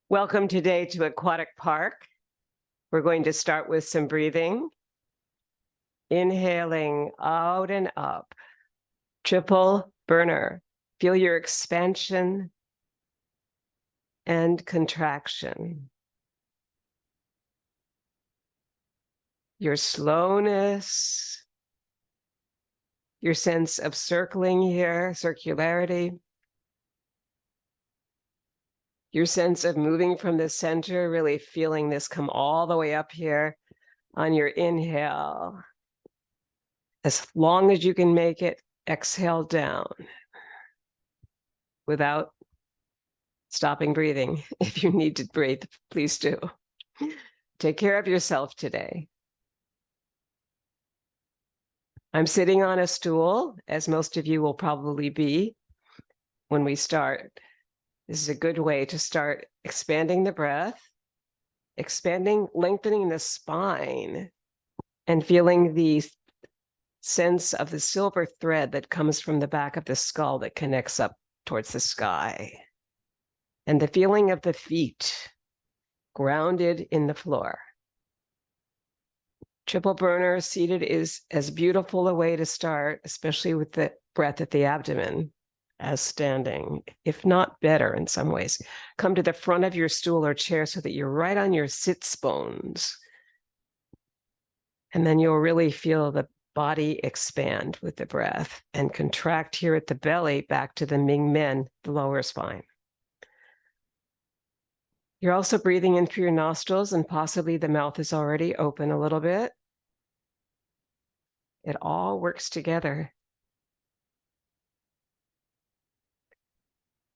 Welcome today to Aquatic Park. We're going to start with some breathing. Inhaling out and up. Triple burner. Feel your expansion and contraction. Your slowness. Your sense of circling here, circularity. Your sense of moving from the center, really feeling this come all the way up here on your inhale. As long as you can make it, exhale down without stopping breathing. If you need to breathe, please do. Take care of yourself today. I'm sitting on a stool, as most of you will probably be when we start. This is a good way to start expanding the breath, expanding, lengthening the spine, and feeling the sense of the silver thread that comes from the back of the skull that connects up towards the sky. And the feeling of the feet grounded in the floor. Triple burner seated is as beautiful a way to start, especially with the breath at the abdomen, as standing, if not better in some ways. Come to the front of your stool or chair so that you're right on your sits bones. And then you'll really feel the body expand with the breath and contract here at the belly back to the Ming Men, the lower spine. You're also breathing in through your nostrils, and possibly the mouth is already open a little bit. It all works together.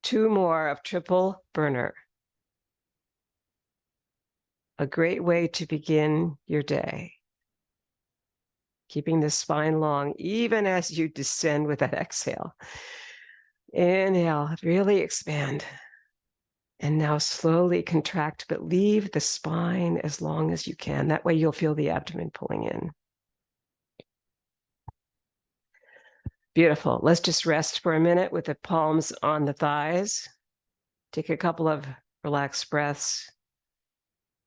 2 more of triple burner. A great way to begin your day. Keeping the spine long, even as you descend with that exhale. Inhale, really expand. And now slowly contract, but leave the spine as long as you can. That way you'll feel the abdomen pulling in. Beautiful. Let's just rest for a minute with the palms on the thighs. Take a couple of relaxed breaths.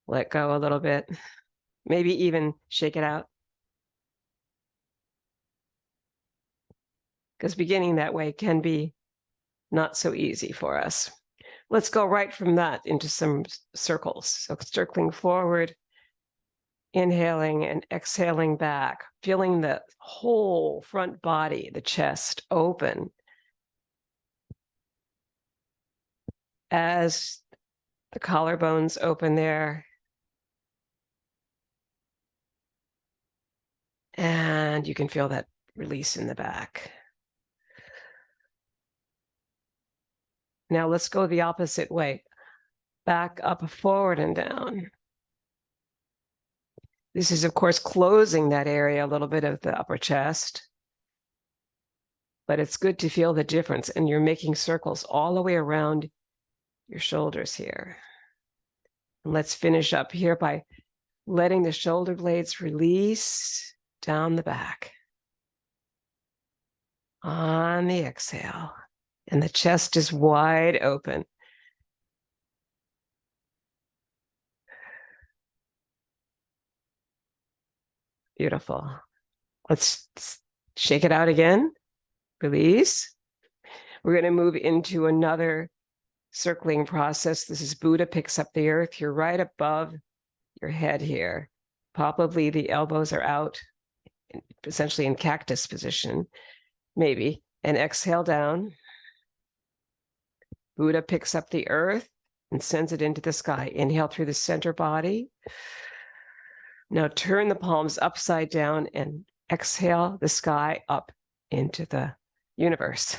Let go a little bit. Maybe even shake it out. Because beginning that way can be not so easy for us. Let's go right from that into some circles. So circling forward, inhaling and exhaling back, feeling the whole front body, the chest open as the collarbones open there. And you can feel that release in the back. Now let's go the opposite way. Back up, forward and down. This is, of course, closing that area a little bit of the upper chest. But it's good to feel the difference. And you're making circles all the way around your shoulders here. And let's finish up here by letting the shoulder blades release down the back. On the exhale. And the chest is wide open. Beautiful. Let's shake it out again. Release. We're going to move into another circling process. This is Buddha picks up the earth. You're right above your head here. Probably the elbows are out, essentially in cactus position, maybe. And exhale down. Buddha picks up the earth and sends it into the sky. Inhale through the center body. Now turn the palms upside down and exhale the sky up into the universe.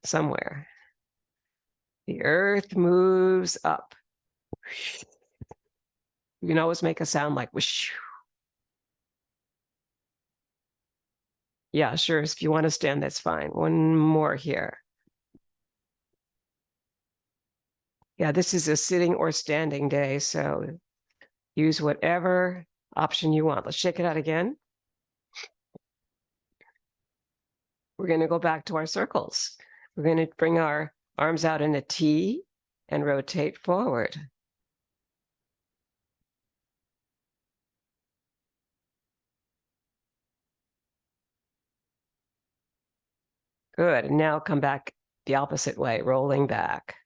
Somewhere. The earth moves up. You can always make a sound like whoosh. Yeah, sure. If you want to stand, that's fine. One more here. Yeah, this is a sitting or standing day, so use whatever option you want. Let's shake it out again. We're going to go back to our circles. We're going to bring our arms out in a T and rotate forward. Good. And now come back the opposite way, rolling back.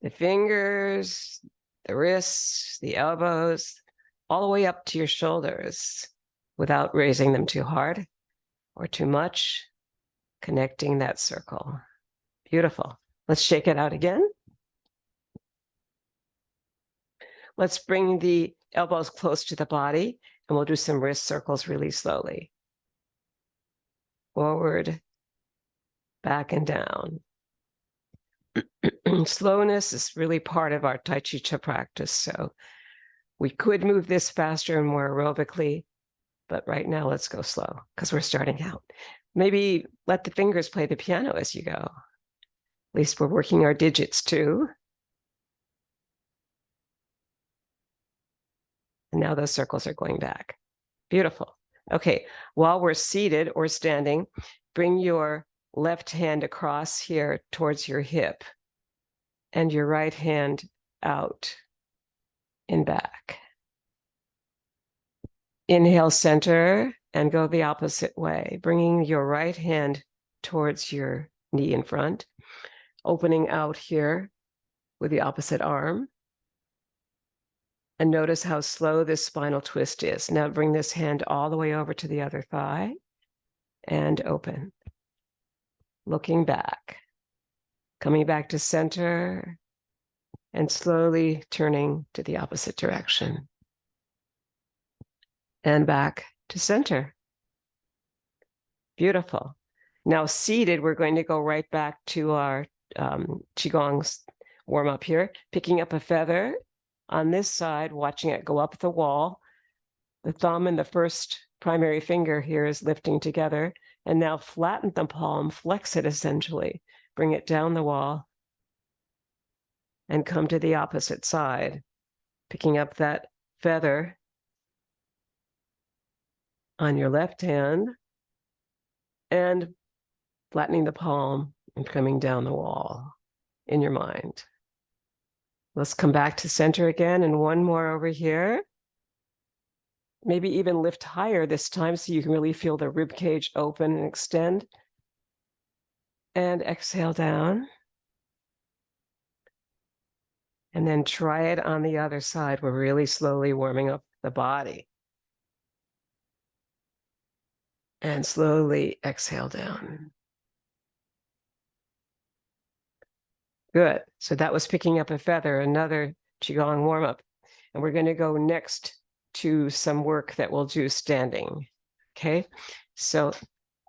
The fingers, the wrists, the elbows, all the way up to your shoulders without raising them too hard or too much, connecting that circle. Beautiful. Let's shake it out again. Let's bring the elbows close to the body, and we'll do some wrist circles really slowly. Forward, back and down. Slowness is really part of our Tai Chi Chih practice, so we could move this faster and more aerobically, but right now let's go slow because we're starting out. Maybe let the fingers play the piano as you go. At least we're working our digits too. And now those circles are going back. Beautiful. Okay, while we're seated or standing, bring your left hand across here towards your hip and your right hand out and back. Inhale, center, and go the opposite way, bringing your right hand towards your knee in front, opening out here with the opposite arm. And notice how slow this spinal twist is. Now bring this hand all the way over to the other thigh and open. Looking back, coming back to center and slowly turning to the opposite direction. And back to center. Beautiful. Now seated, we're going to go right back to our Qigong warm up here, picking up a feather on this side, watching it go up the wall. The thumb and the first primary finger here is lifting together. And now flatten the palm, flex it essentially, bring it down the wall and come to the opposite side, picking up that feather on your left hand and flattening the palm and coming down the wall in your mind. Let's come back to center again, and one more over here. Maybe even lift higher this time so you can really feel the rib cage open and extend. And exhale down. And then try it on the other side. We're really slowly warming up the body. And slowly exhale down. Good. So that was picking up a feather, another Qigong warm-up. And we're going to go next to some work that we'll do standing. Okay, so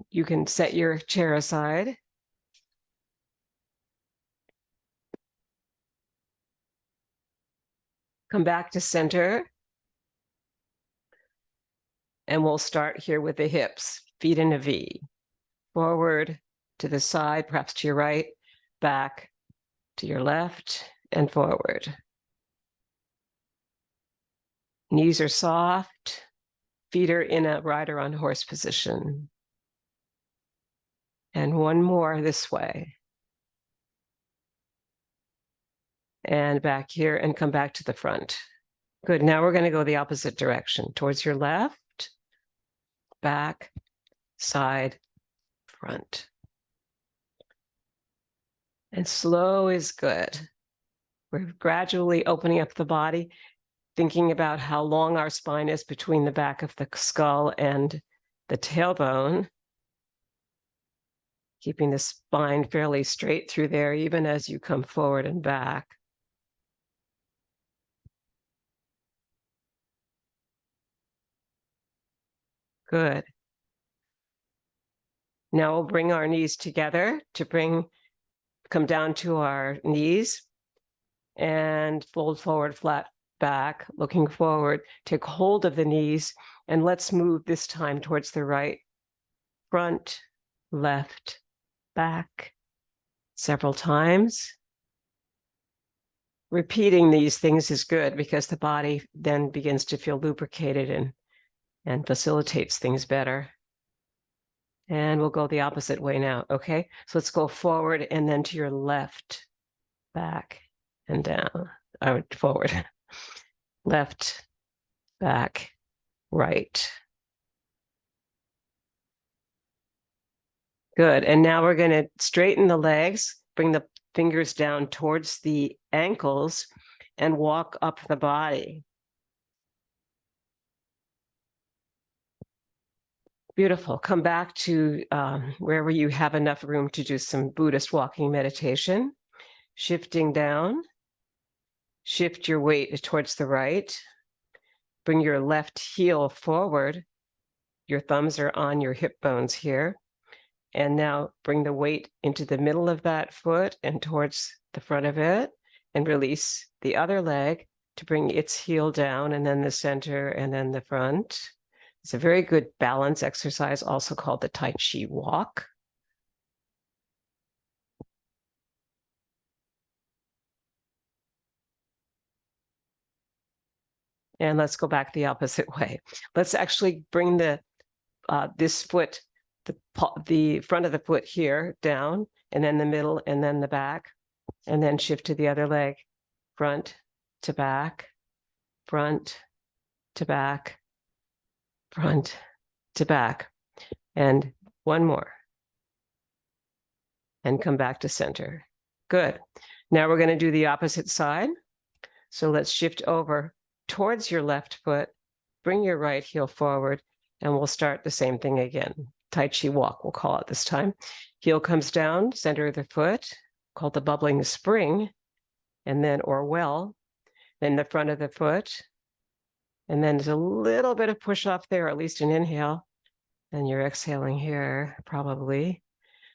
you can set your chair aside. Come back to center. And we'll start here with the hips, feet in a V. Forward to the side, perhaps to your right, back to your left, and forward. Knees are soft, feet are in a rider on horse position. And one more this way. And back here and come back to the front. Good, now we're going to go the opposite direction, towards your left, back, side, front. And slow is good. We're gradually opening up the body, thinking about how long our spine is between the back of the skull and the tailbone. Keeping the spine fairly straight through there, even as you come forward and back. Good. Now we'll bring our knees together to come down to our knees and fold forward, flat back, looking forward. Take hold of the knees and let's move this time towards the right, front, left, back, several times. Repeating these things is good because the body then begins to feel lubricated and facilitates things better. And we'll go the opposite way now, okay? So let's go forward and then to your left, back, and down. Forward, left, back, right. Good. And now we're going to straighten the legs, bring the fingers down towards the ankles, and walk up the body. Beautiful. Come back to wherever you have enough room to do some Buddhist walking meditation. Shifting down. Shift your weight towards the right. Bring your left heel forward. Your thumbs are on your hip bones here. And now bring the weight into the middle of that foot and towards the front of it, and release the other leg to bring its heel down, and then the center, and then the front. It's a very good balance exercise, also called the Tai Chi walk. And let's go back the opposite way. Let's actually bring the this foot, the front of the foot here down, and then the middle, and then the back, and then shift to the other leg, front to back, front to back, front to back, and one more. And come back to center. Good. Now we're going to do the opposite side. So let's shift over towards your left foot, bring your right heel forward, and we'll start the same thing again. Tai Chi walk, we'll call it this time. Heel comes down, center of the foot, called the bubbling spring, and then, or well, then the front of the foot, and then there's a little bit of push off there, at least an inhale, and you're exhaling here, probably.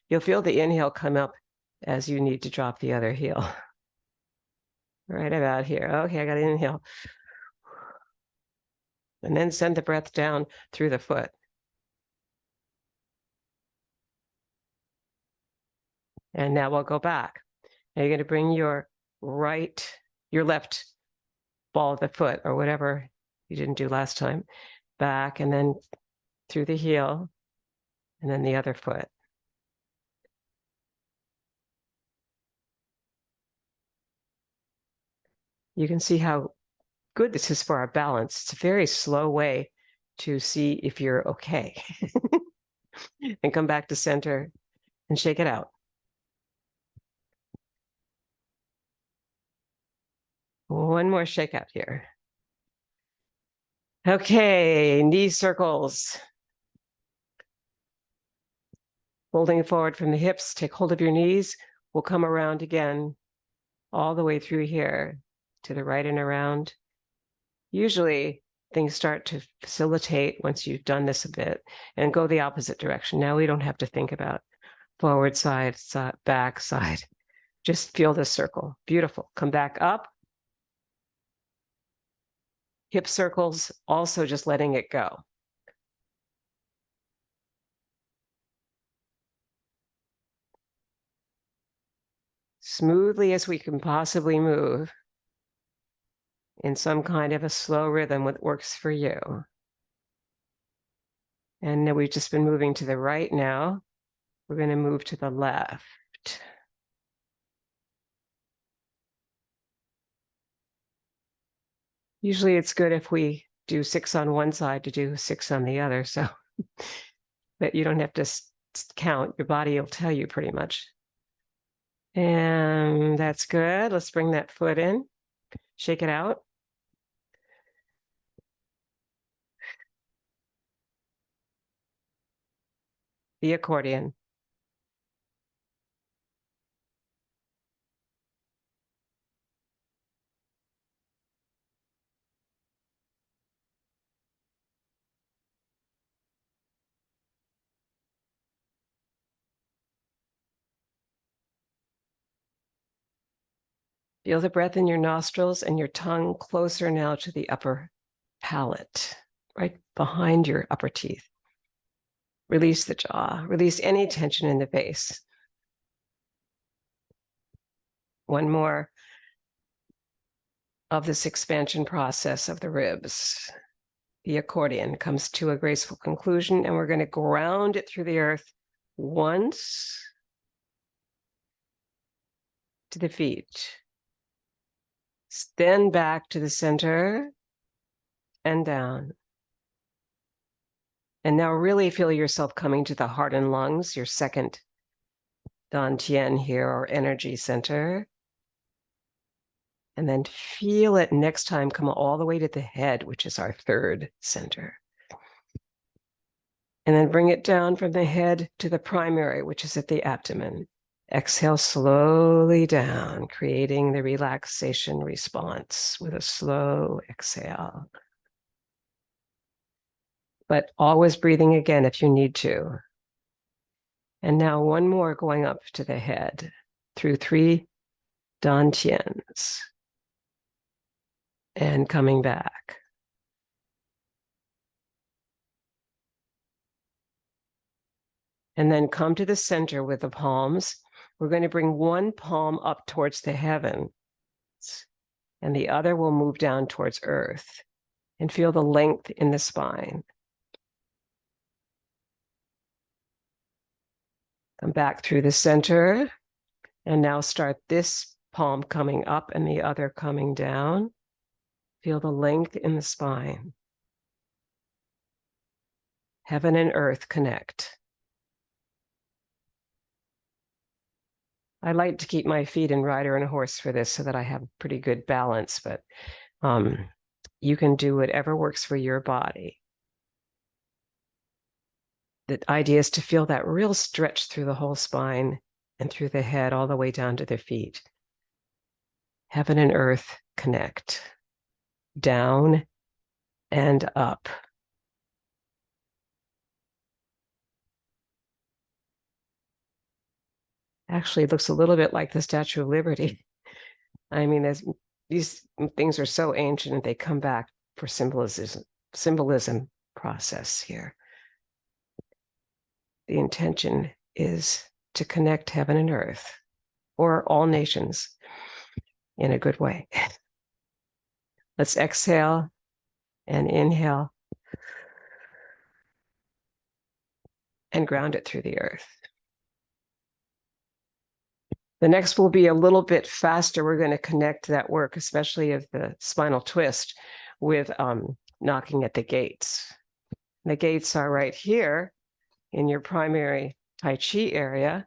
You'll feel the inhale come up as you need to drop the other heel. Right about here. Okay, I got an inhale. And then send the breath down through the foot. And now we'll go back. Now you're going to bring your left ball of the foot, or whatever you didn't do last time, back, and then through the heel, and then the other foot. You can see how good this is for our balance. It's a very slow way to see if you're okay. And come back to center and shake it out. One more shake out here. Okay, knee circles. Holding forward from the hips, take hold of your knees. We'll come around again, all the way through here, to the right and around. Usually things start to facilitate once you've done this a bit, and go the opposite direction. Now we don't have to think about forward, side, back, side. Just feel this circle. Beautiful. Come back up. Hip circles, also just letting it go. Smoothly as we can possibly move, in some kind of a slow rhythm that works for you. And then we've just been moving to the right now. We're going to move to the left. Usually it's good if we do 6 on one side to do 6 on the other, so that you don't have to count. Your body will tell you pretty much. And that's good. Let's bring that foot in. Shake it out. The accordion. Feel the breath in your nostrils and your tongue closer now to the upper palate, right behind your upper teeth. Release the jaw. Release any tension in the face. One more of this expansion process of the ribs. the accordion comes to a graceful conclusion, and we're going to ground it through the earth once to the feet, then back to the center and down. And now really feel yourself coming to the heart and lungs, your second dantian here, or energy center. And then feel it next time come all the way to the head, which is our third center. And then bring it down from the head to the primary, which is at the abdomen. Exhale slowly down, creating the relaxation response with a slow exhale. But always breathing again if you need to. And now one more going up to the head through 3 dantians and coming back. And then come to the center with the palms. We're going to bring one palm up towards the heavens, and the other will move down towards earth, and feel the length in the spine. Come back through the center, and now start this palm coming up and the other coming down. Feel the length in the spine. Heaven and earth connect. I like to keep my feet in rider and horse for this so that I have pretty good balance, but you can do whatever works for your body. The idea is to feel that real stretch through the whole spine and through the head all the way down to the feet. Heaven and earth connect. Down and up. Actually, it looks a little bit like the Statue of Liberty. I mean, these things are so ancient, they come back for symbolism process here. The intention is to connect heaven and earth, or all nations, in a good way. Let's exhale and inhale and ground it through the earth. The next will be a little bit faster. We're going to connect that work, especially of the spinal twist, with knocking at the gates. The gates are right here in your primary Tai Chi area.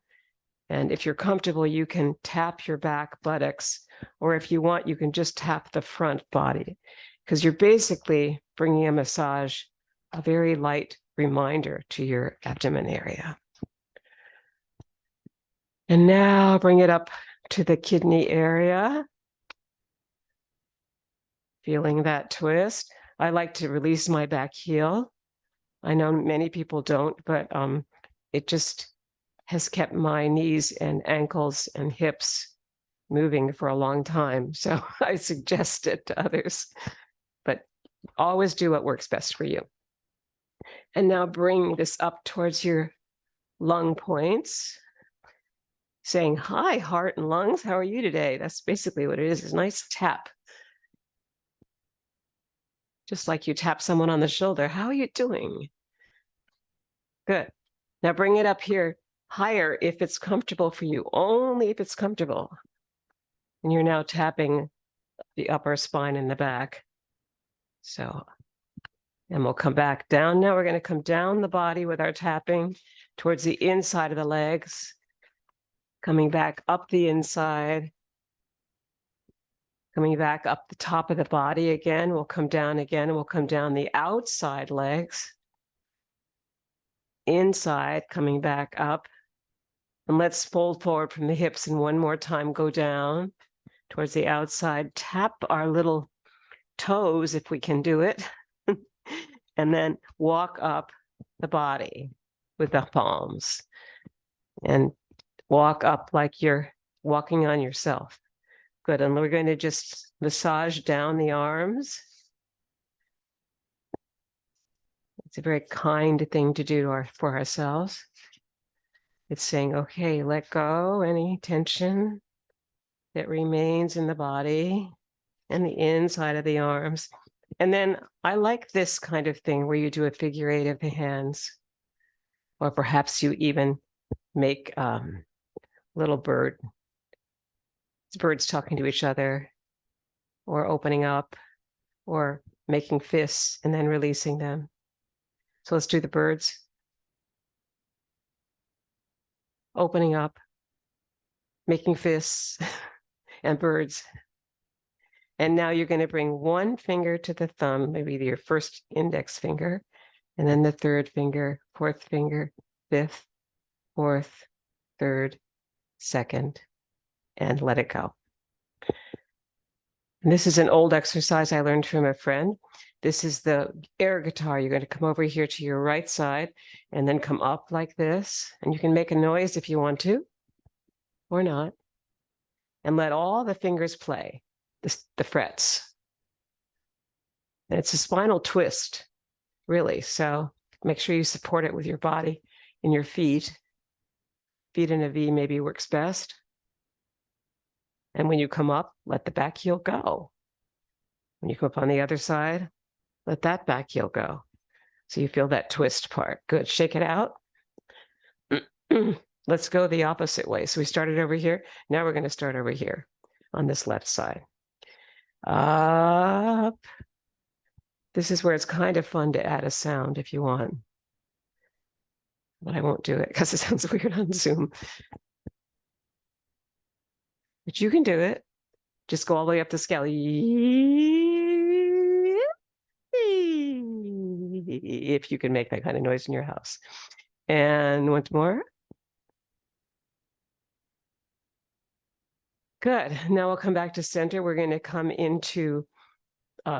And if you're comfortable, you can tap your back buttocks, or if you want, you can just tap the front body, because you're basically bringing a massage, a very light reminder to your abdomen area. And now bring it up to the kidney area. Feeling that twist. I like to release my back heel. I know many people don't, but it just has kept my knees and ankles and hips moving for a long time. So I suggest it to others, but always do what works best for you. And now bring this up towards your lung points, saying, hi, heart and lungs, how are you today? That's basically what it is. It's a nice tap. Just like you tap someone on the shoulder. How are you doing? Good. Now bring it up here higher if it's comfortable for you, only if it's comfortable. And you're now tapping the upper spine and the back. So, and we'll come back down. Now we're going to come down the body with our tapping towards the inside of the legs, coming back up the inside, coming back up the top of the body again. We'll come down again, and we'll come down the outside legs, inside, coming back up. And let's fold forward from the hips, and one more time, go down towards the outside, tap our little toes if we can do it, and then walk up the body with the palms, and walk up like you're walking on yourself. Good, and we're going to just massage down the arms. It's a very kind thing to do for ourselves. It's saying, okay, let go any tension that remains in the body and the inside of the arms. And then I like this kind of thing where you do a figure eight of the hands, or perhaps you even make little birds talking to each other, or opening up, or making fists and then releasing them. So let's do the birds. Opening up, making fists, and birds. And now you're going to bring one finger to the thumb, maybe your first index finger, and then the third finger, fourth finger, fifth, fourth, third, second, and let it go. And this is an old exercise I learned from a friend. This is the air guitar. You're going to come over here to your right side and then come up like this. And you can make a noise if you want to, or not. And let all the fingers play, the frets. And it's a spinal twist, really. So make sure you support it with your body and your feet. Feet in a V maybe works best. And when you come up, let the back heel go. When you come up on the other side, let that back heel go. So you feel that twist part. Good. Shake it out. Let's go the opposite way. So we started over here. Now we're going to start over here on this left side. Up. This is where it's kind of fun to add a sound if you want. But I won't do it because it sounds weird on Zoom. But you can do it. Just go all the way up the scale. If you can make that kind of noise in your house. And once more. Good. Now we'll come back to center. We're going to come into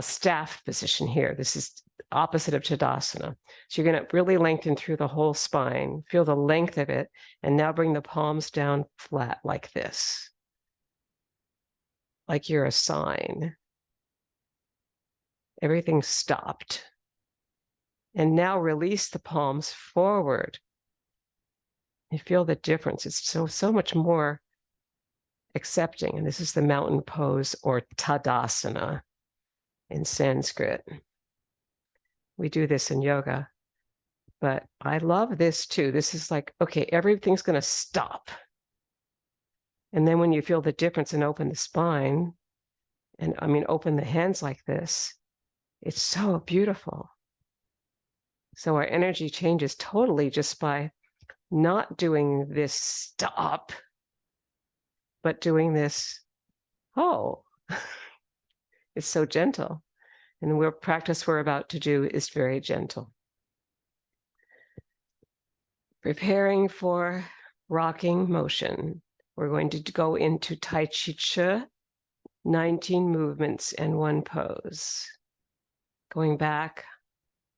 staff position here. This is opposite of Tadasana. So you're going to really lengthen through the whole spine. Feel the length of it. And now bring the palms down flat like this. Like you're a sign. Everything's stopped. And now release the palms forward. You feel the difference. It's so much more accepting. And this is the mountain pose, or Tadasana in Sanskrit. We do this in yoga, but I love this too. This is like, okay, everything's going to stop. And then when you feel the difference and open the spine, and open the hands like this, it's so beautiful. So our energy changes totally just by not doing this stop, but doing this, oh, it's so gentle. And the practice we're about to do is very gentle. Preparing for rocking motion. We're going to go into Tai Chi Chih, 19 movements and one pose. Going back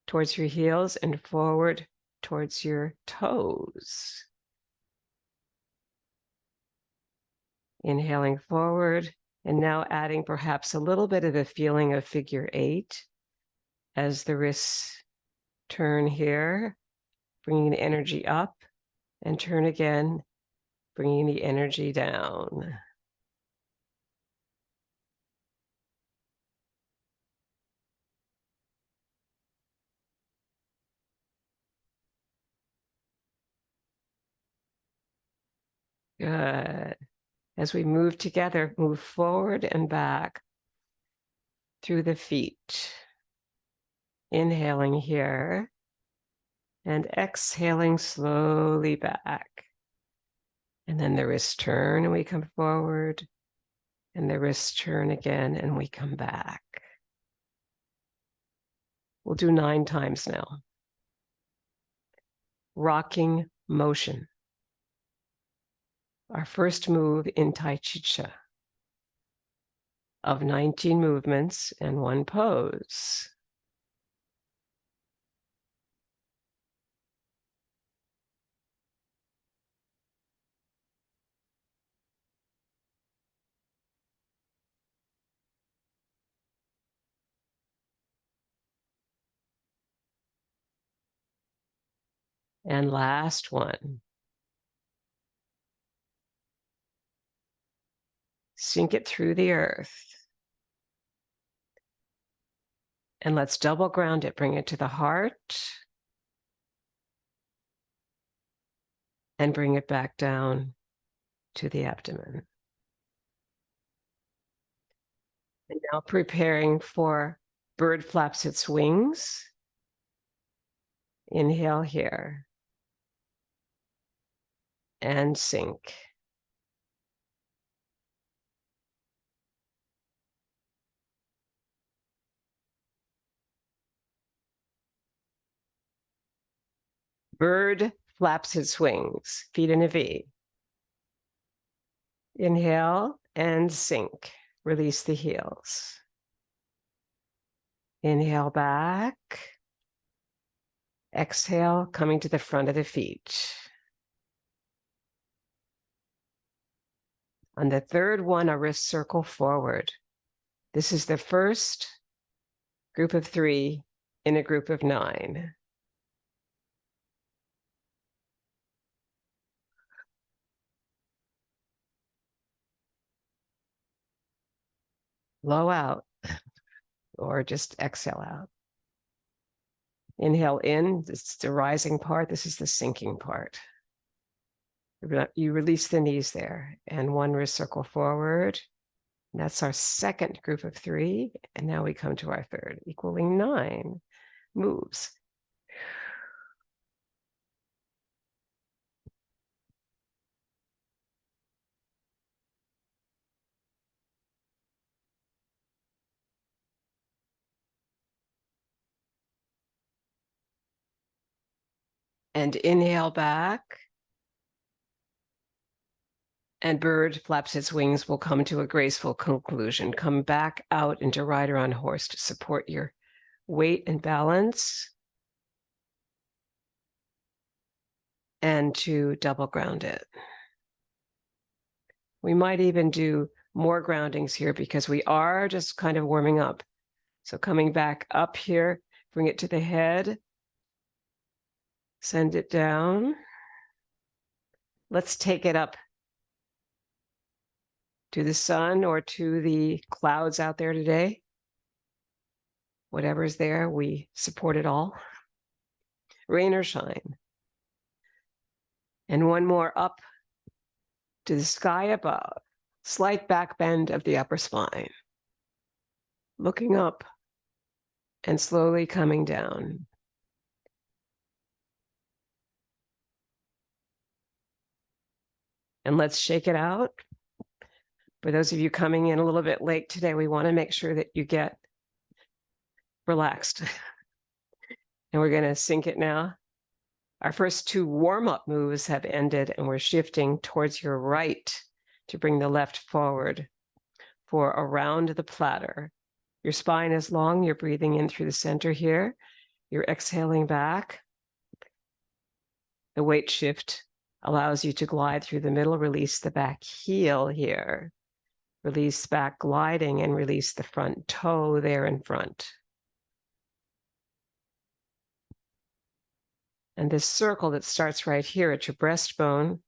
towards your heels and forward towards your toes. Inhaling forward, and now adding perhaps a little bit of a feeling of figure eight as the wrists turn here, bringing the energy up, and turn again, bringing the energy down. Good. As we move together, move forward and back through the feet. Inhaling here and exhaling slowly back. And then the wrists turn and we come forward, and the wrists turn again and we come back. We'll do 9 times now. Rocking motion. Our first move in Tai Chi Chih of 19 movements and one pose. And last one. Sink it through the earth. And let's double ground it. Bring it to the heart. And bring it back down to the abdomen. And now preparing for bird flaps its wings. Inhale here. And sink. Bird flaps its wings, feet in a V. Inhale and sink. Release the heels. Inhale back. Exhale, coming to the front of the feet. On the third one, a wrist circle forward. This is the first group of 3 in a group of 9. Blow out, or just exhale out. Inhale in, this is the rising part, this is the sinking part. You release the knees there, and one wrist circle forward. That's our second group of 3, and now we come to our third, equaling 9 moves. And inhale back. And bird flaps its wings will come to a graceful conclusion. Come back out into rider on horse to support your weight and balance. And to double ground it. We might even do more groundings here because we are just kind of warming up. So coming back up here, bring it to the head. Send it down. Let's take it up to the sun or to the clouds out there today. Whatever's there, we support it all. Rain or shine. And one more up to the sky above. Slight back bend of the upper spine. Looking up and slowly coming down. And let's shake it out. For those of you coming in a little bit late today, we want to make sure that you get relaxed. And we're going to sink it now. Our first 2 warm-up moves have ended, and we're shifting towards your right to bring the left forward for around the platter. Your spine is long. You're breathing in through the center here. You're exhaling back. The weight shift allows you to glide through the middle. Release the back heel here. Release back gliding and release the front toe there in front. And this circle that starts right here at your breastbone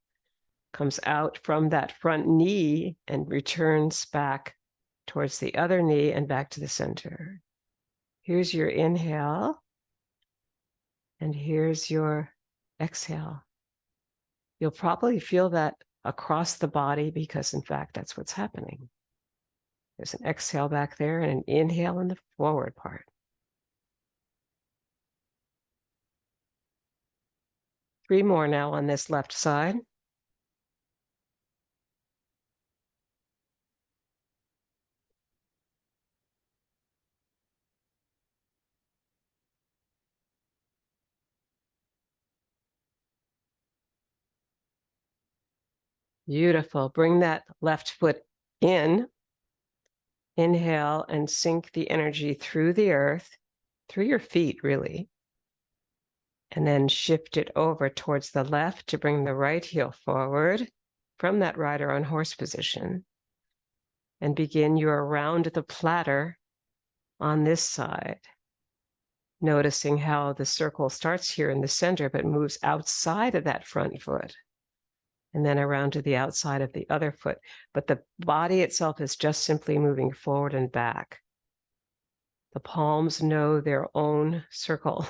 comes out from that front knee and returns back towards the other knee and back to the center. Here's your inhale. And here's your exhale. You'll probably feel that across the body because, in fact, that's what's happening. There's an exhale back there and an inhale in the forward part. Three more now on this left side. Beautiful. Bring that left foot in. Inhale and sink the energy through the earth, through your feet, really. And then shift it over towards the left to bring the right heel forward from that rider on horse position. And begin your around the platter on this side. Noticing how the circle starts here in the center, but moves outside of that front foot. And then around to the outside of the other foot. But the body itself is just simply moving forward and back. The palms know their own circle.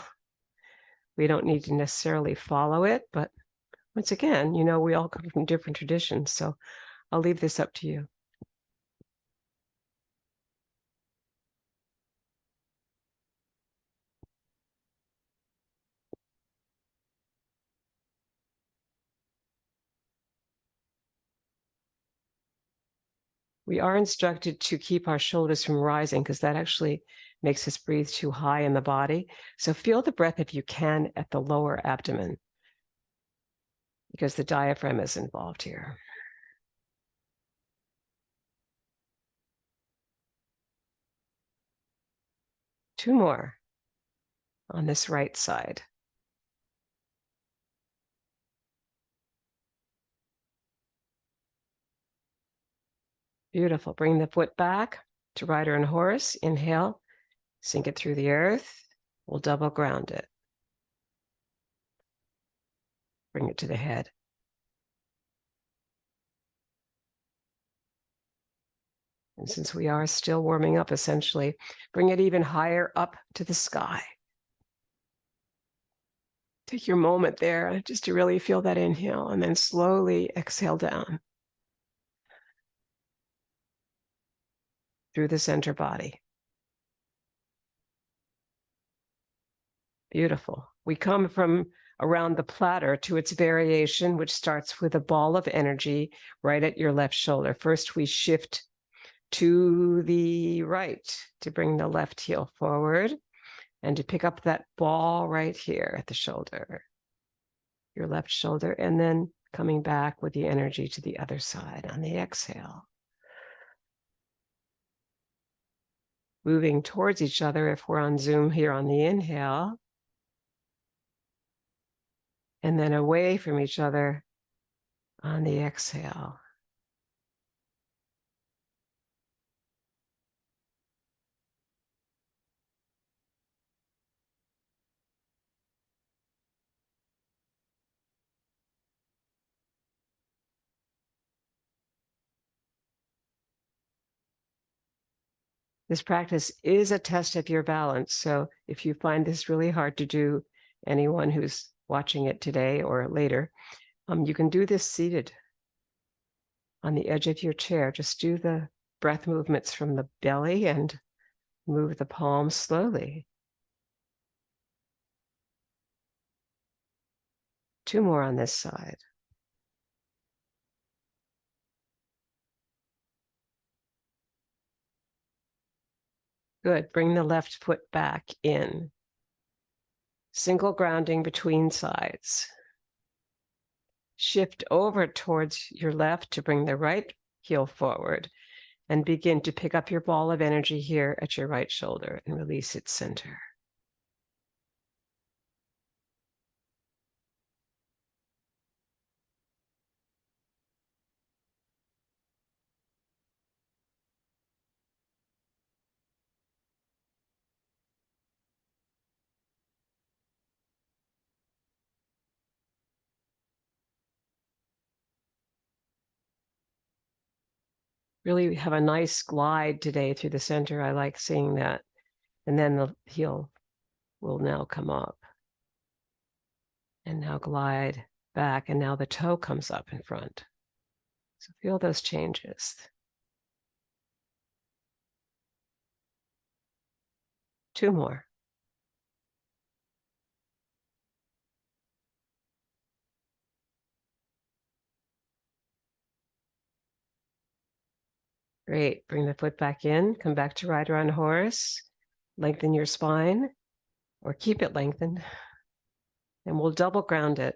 We don't need to necessarily follow it, but once again, you know, we all come from different traditions, so I'll leave this up to you. We are instructed to keep our shoulders from rising because that actually makes us breathe too high in the body. So feel the breath if you can at the lower abdomen because the diaphragm is involved here. Two more on this right side. Beautiful. Bring the foot back to rider and horse. Inhale, sink it through the earth. We'll double ground it. Bring it to the head. And since we are still warming up, essentially, bring it even higher up to the sky. Take your moment there just to really feel that inhale and then slowly exhale down through the center body. Beautiful. We come from around the platter to its variation, which starts with a ball of energy right at your left shoulder. First, we shift to the right to bring the left heel forward and to pick up that ball right here at the shoulder, your left shoulder, and then coming back with the energy to the other side on the exhale. Moving towards each other if we're on Zoom here on the inhale, and then away from each other on the exhale. This practice is a test of your balance. So if you find this really hard to do, anyone who's watching it today or later, you can do this seated on the edge of your chair. Just do the breath movements from the belly and move the palms slowly. Two more on this side. Good. Bring the left foot back in. Single grounding between sides. Shift over towards your left to bring the right heel forward and begin to pick up your ball of energy here at your right shoulder and release its center. Really have a nice glide today through the center. I like seeing that. And then the heel will now come up. And now glide back. And now the toe comes up in front. So feel those changes. Two more. Great. Bring the foot back in. Come back to rider on horse. Lengthen your spine or keep it lengthened. And we'll double ground it.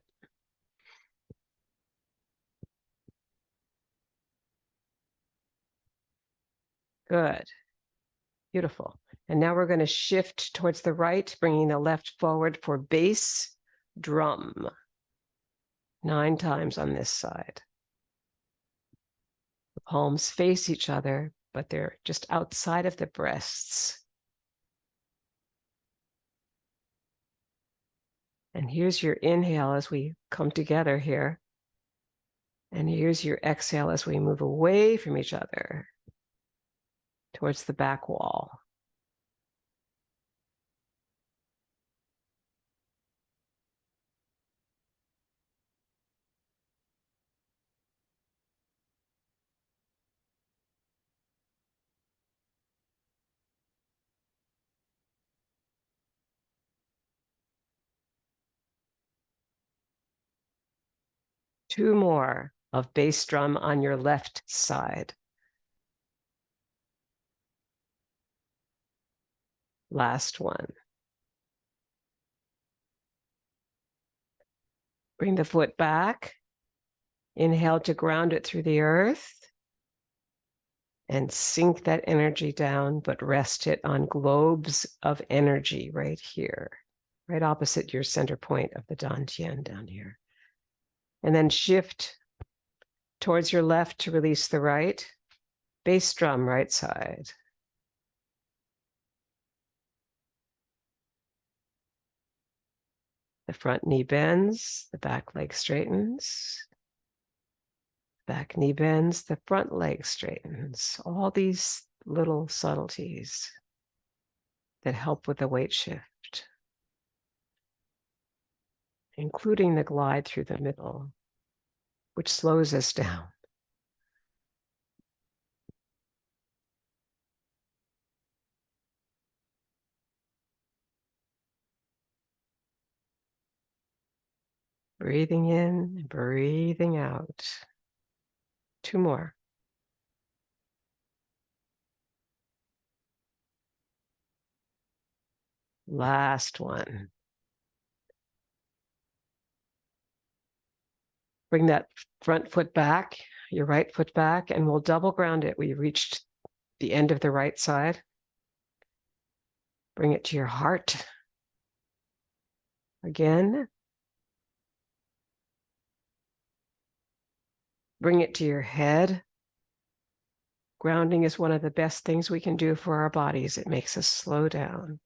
Good. Beautiful. And now we're going to shift towards the right, bringing the left forward for bass drum. 9 times on this side. The palms face each other, but they're just outside of the breasts. And here's your inhale as we come together here. And here's your exhale as we move away from each other towards the back wall. 2 more of bass drum on your left side. Last one. Bring the foot back. Inhale to ground it through the earth. And sink that energy down, but rest it on globes of energy right here, right opposite your center point of the dantian down here. And then shift towards your left to release the right. Bass drum, right side. The front knee bends, the back leg straightens. Back knee bends, the front leg straightens. All these little subtleties that help with the weight shift, including the glide through the middle, which slows us down. Breathing in, breathing out. 2 more. Last one. Bring that front foot back, your right foot back, and we'll double ground it. We reached the end of the right side. Bring it to your heart. Again. Bring it to your head. Grounding is one of the best things we can do for our bodies. It makes us slow down.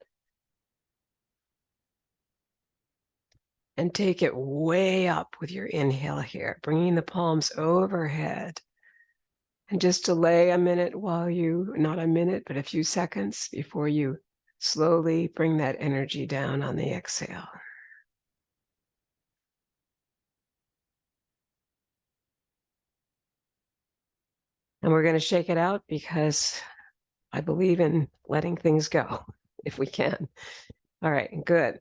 And take it way up with your inhale here, bringing the palms overhead. And just delay a minute while you, not a minute, but a few seconds before you slowly bring that energy down on the exhale. And we're going to shake it out because I believe in letting things go if we can. All right, good.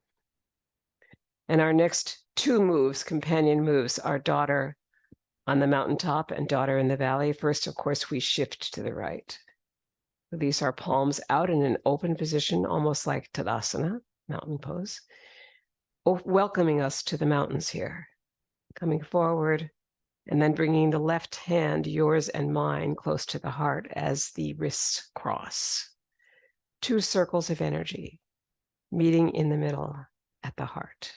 And our next 2 moves, companion moves, are daughter on the mountaintop and daughter in the valley. First, of course, we shift to the right. Release our palms out in an open position, almost like Tadasana, mountain pose, welcoming us to the mountains here. Coming forward, and then bringing the left hand, yours and mine, close to the heart as the wrists cross. 2 circles of energy, meeting in the middle at the heart.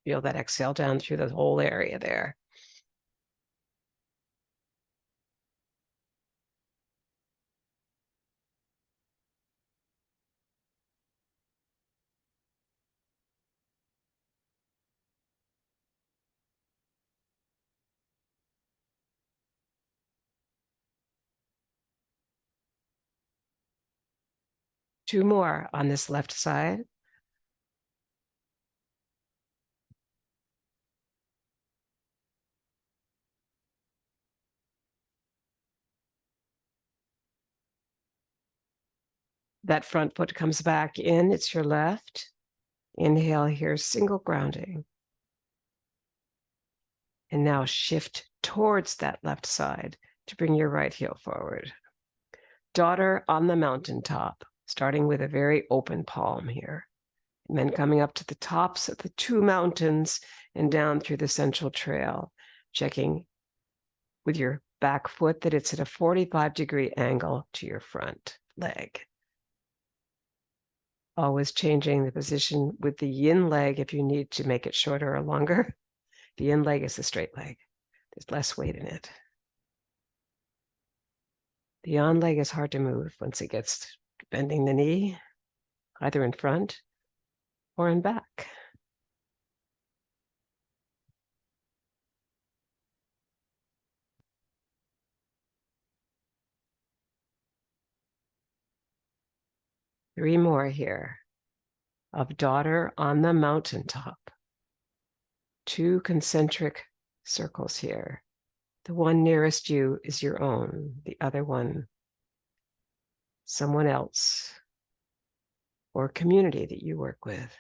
Feel that exhale down through the whole area there. Two more on this left side. That front foot comes back in, it's your left. Inhale here, single grounding. And now shift towards that left side to bring your right heel forward. Daughter on the mountaintop, starting with a very open palm here. And then coming up to the tops of the 2 mountains and down through the central trail, checking with your back foot that it's at a 45-degree angle to your front leg. Always changing the position with the yin leg if you need to make it shorter or longer. The yin leg is the straight leg. There's less weight in it. The yang leg is hard to move once it gets bending the knee, either in front or in back. Three more here of daughter on the mountaintop. 2 concentric circles here. The one nearest you is your own. The other one, someone else. or community that you work with,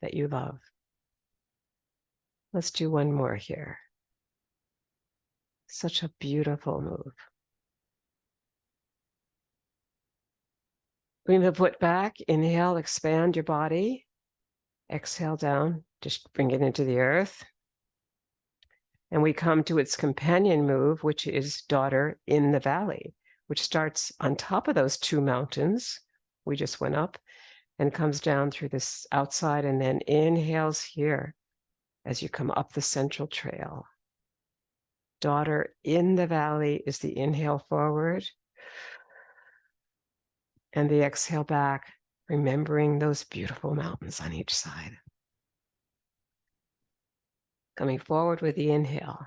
that you love. Let's do one more here. Such a beautiful move. Bring the foot back. Inhale, expand your body. Exhale down, just bring it into the earth. And we come to its companion move, which is daughter in the valley, which starts on top of those two mountains we just went up and comes down through this outside and then inhales here as you come up the central trail. Daughter in the valley is the inhale forward and the exhale back, remembering those beautiful mountains on each side. Coming forward with the inhale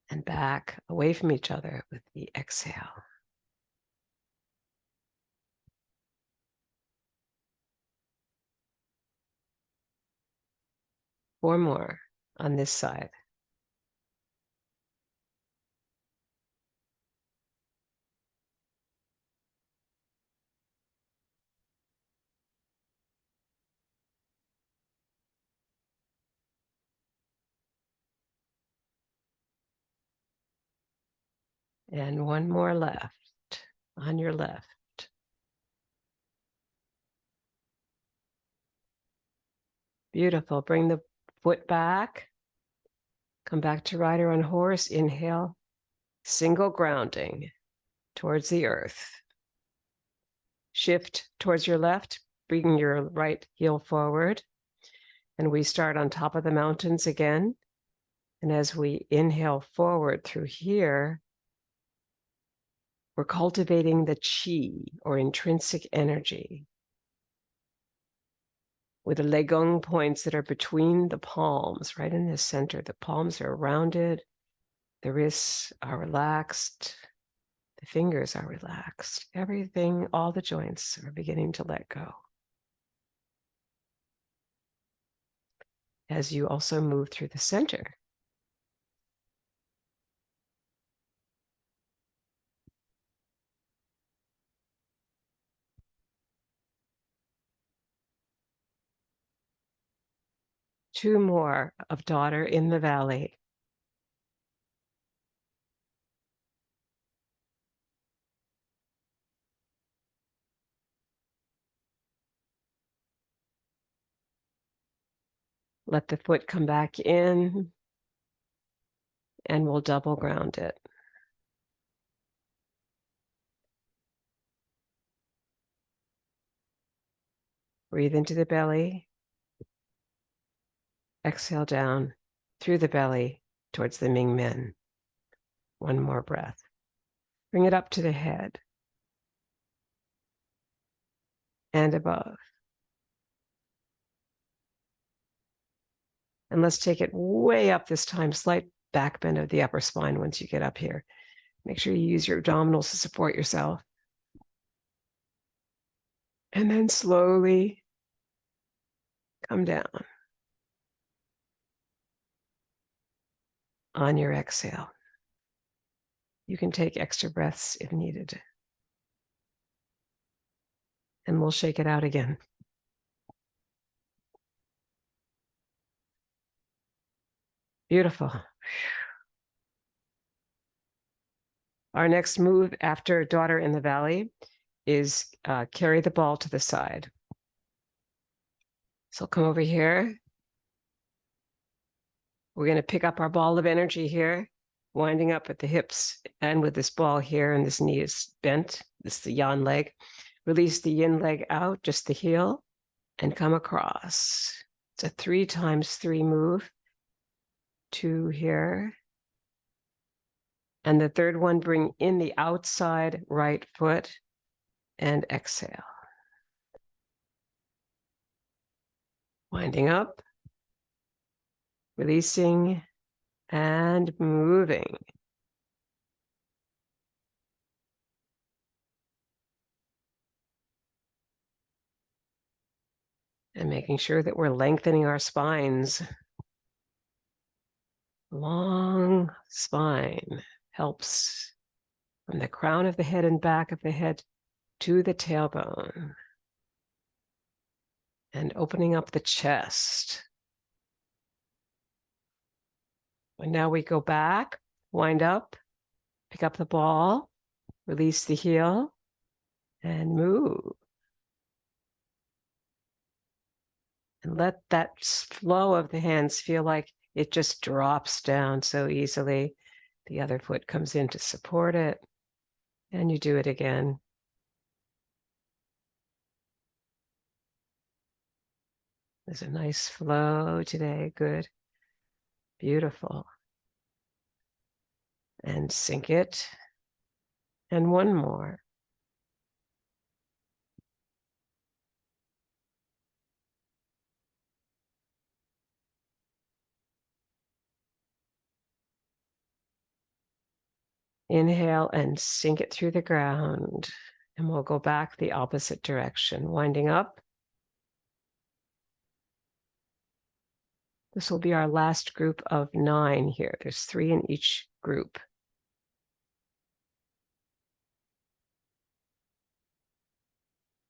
and back away from each other with the exhale. Four more on this side. And one more left on your left. Beautiful. Bring the foot back. Come back to rider on horse. Inhale. Single grounding towards the earth. Shift towards your left. Bring your right heel forward. And we start on top of the mountains again. And as we inhale forward through here, we're cultivating the Qi, or intrinsic energy, with the Legong points that are between the palms, right in the center. The palms are rounded, the wrists are relaxed, the fingers are relaxed. Everything, all the joints are beginning to let go. As you also move through the center. Two more of daughter in the valley. Let the foot come back in, and we'll double ground it. Breathe into the belly. Exhale down through the belly towards the Ming Men. One more breath. Bring it up to the head and above. And let's take it way up this time, slight back bend of the upper spine once you get up here. Make sure you use your abdominals to support yourself. And then slowly come down. On your exhale, you can take extra breaths if needed. And we'll shake it out again. Beautiful. Our next move after daughter in the valley is carry the ball to the side. So come over here. We're going to pick up our ball of energy here, winding up at the hips and with this ball here, and this knee is bent. This is the yan leg. Release the yin leg out, just the heel, and come across. It's a 3 times 3 move. 2 here. And the third one, bring in the outside right foot and exhale. Winding up, releasing, and moving. And making sure that we're lengthening our spines. Long spine helps from the crown of the head and back of the head to the tailbone. And opening up the chest. And now we go back, wind up, pick up the ball, release the heel, and move. And let that flow of the hands feel like it just drops down so easily. The other foot comes in to support it, and you do it again. There's a nice flow today. Good. Beautiful. And sink it. And one more. Inhale and sink it through the ground. And we'll go back the opposite direction, winding up. This will be our last group of 9 here. There's 3 in each group.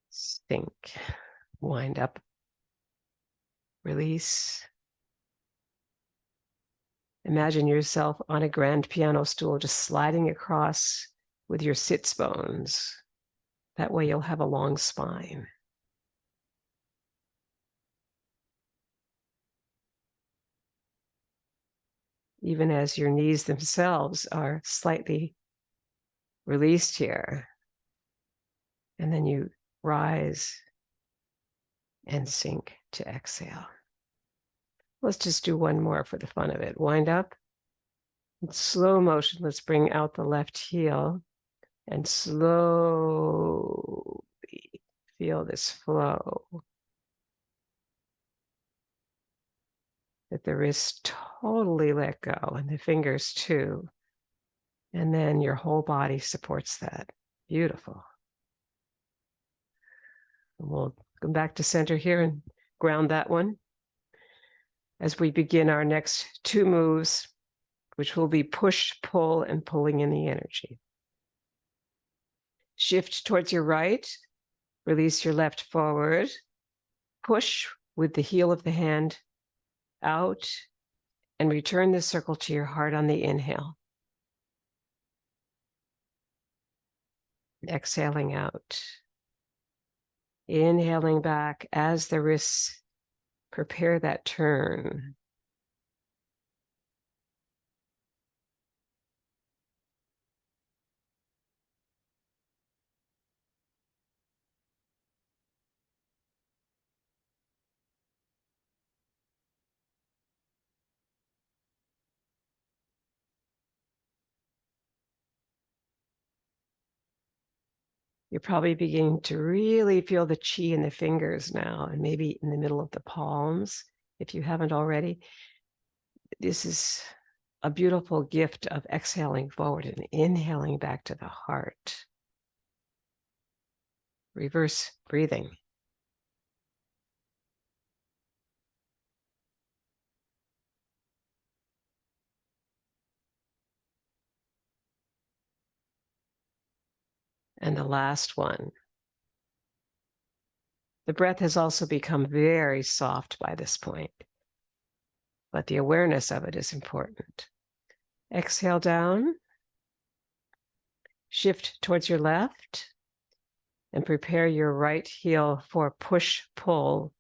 Sink, wind up, release. Imagine yourself on a grand piano stool, just sliding across with your sits bones. That way you'll have a long spine. Even as your knees themselves are slightly released here. And then you rise and sink to exhale. Let's just do one more for the fun of it. Wind up. In slow motion, let's bring out the left heel and slowly feel this flow. Let the wrists totally let go and the fingers too. And then your whole body supports that. Beautiful. And we'll come back to center here and ground that one as we begin our next 2 moves, which will be push, pull, and pulling in the energy. Shift towards your right, release your left forward, push with the heel of the hand out, and return the circle to your heart on the inhale. Exhaling out. Inhaling back as the wrists prepare that turn. You're probably beginning to really feel the chi in the fingers now, and maybe in the middle of the palms, if you haven't already. This is a beautiful gift of exhaling forward and inhaling back to the heart. Reverse breathing. And the last one. The breath has also become very soft by this point, but the awareness of it is important. Exhale down, shift towards your left, and prepare your right heel for push-pull,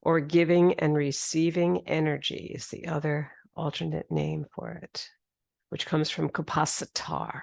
or giving and receiving energy is the other alternate name for it, which comes from kapasatar.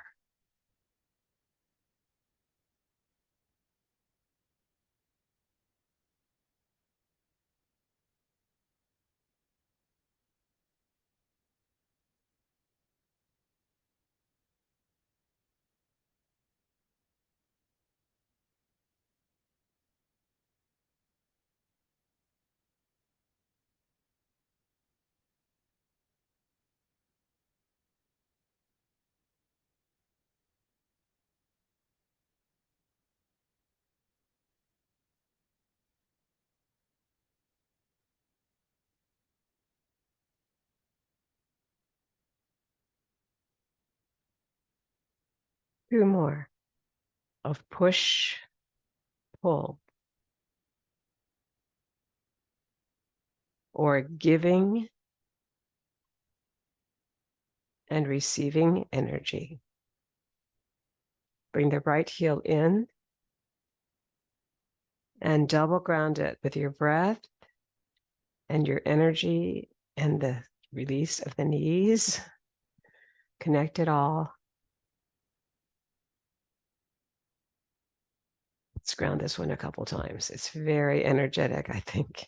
2 more of push, pull. or giving and receiving energy. Bring the right heel in and double ground it with your breath and your energy and the release of the knees. Connect it all. Let's ground this one a couple times. It's very energetic, I think.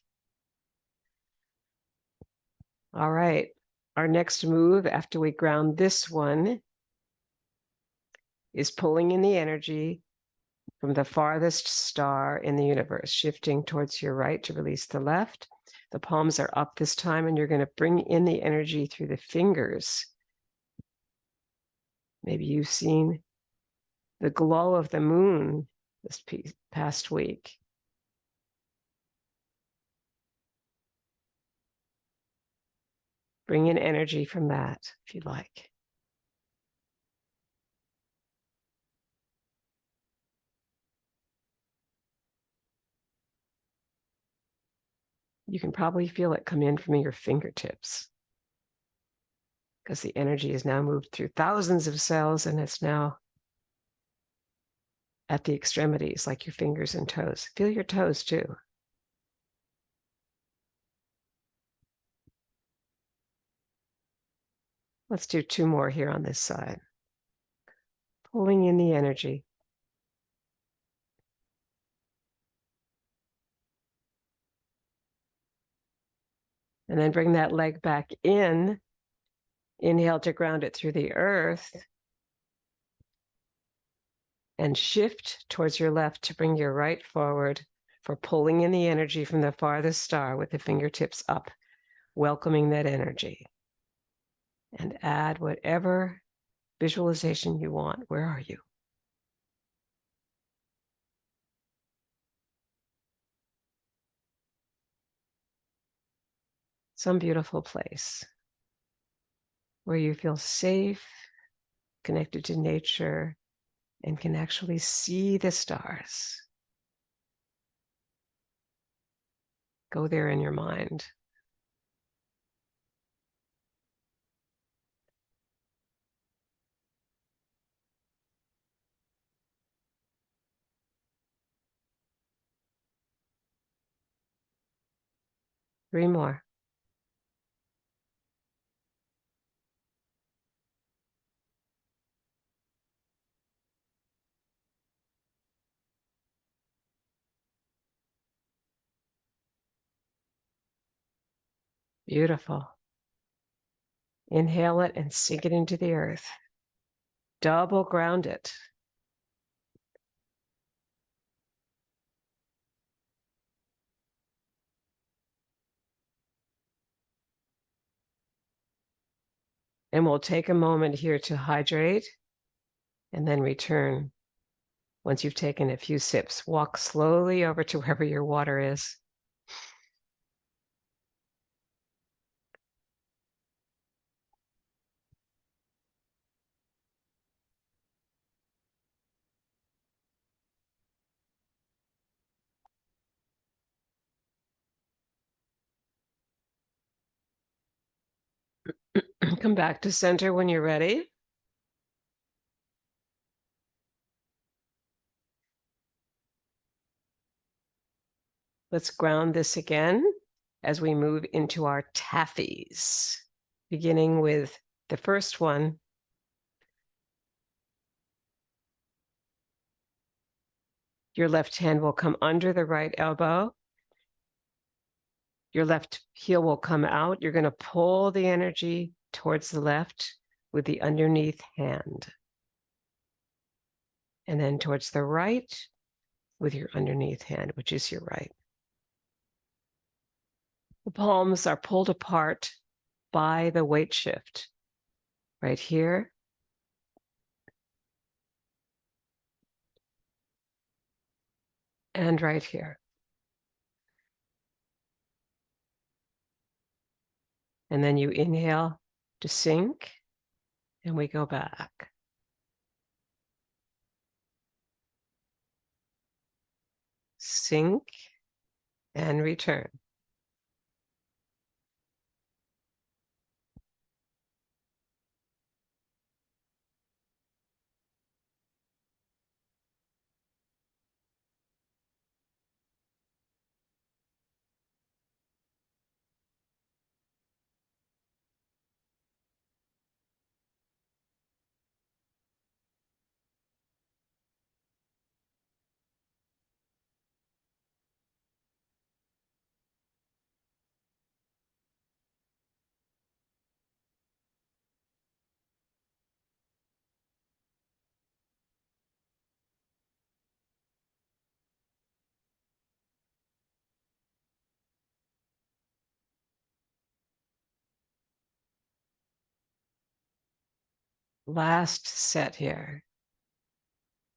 All right. Our next move after we ground this one is pulling in the energy from the farthest star in the universe, shifting towards your right to release the left. The palms are up this time, and you're going to bring in the energy through the fingers. Maybe you've seen the glow of the moon this past week. Bring in energy from that if you'd like. You can probably feel it come in from your fingertips because the energy is now moved through thousands of cells and it's now at the extremities, like your fingers and toes. Feel your toes too. Let's do 2 more here on this side. Pulling in the energy. And then bring that leg back in. Inhale to ground it through the earth. And shift towards your left to bring your right forward for pulling in the energy from the farthest star with the fingertips up, welcoming that energy. And add whatever visualization you want. Where are you? Some beautiful place where you feel safe, connected to nature, and can actually see the stars. Go there in your mind. Three more. Beautiful. Inhale it and sink it into the earth. Double ground it. And we'll take a moment here to hydrate and then return. Once you've taken a few sips, walk slowly over to wherever your water is. Come back to center when you're ready. Let's ground this again as we move into our taffies, beginning with the first one. Your left hand will come under the right elbow. Your left heel will come out. You're going to pull the energy towards the left with the underneath hand. And then towards the right with your underneath hand, which is your right. The palms are pulled apart by the weight shift. Right here. And right here. And then you inhale to sink, and we go back. Sink and return. Last set here.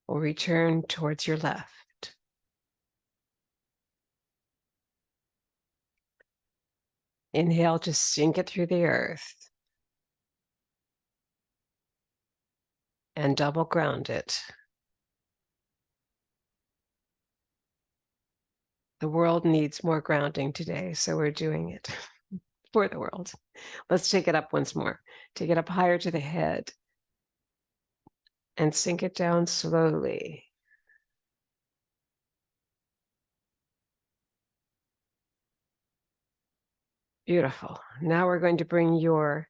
We'll return towards your left. Inhale, just sink it through the earth. And double ground it. The world needs more grounding today, so we're doing it for the world. Let's take it up once more. Take it up higher to the head and sink it down slowly. Beautiful. Now we're going to bring yours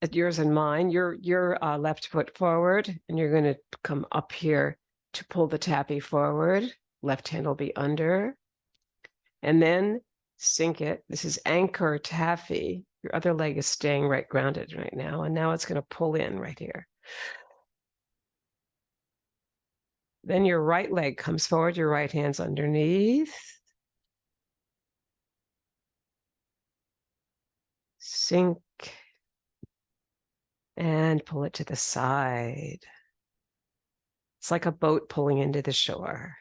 and mine, your left foot forward, and you're going to come up here to pull the taffy forward. Left hand will be under. And then sink it. This is anchor taffy. Your other leg is staying right grounded right now. And now it's going to pull in right here. Then your right leg comes forward. Your right hand's underneath. Sink. And pull it to the side. It's like a boat pulling into the shore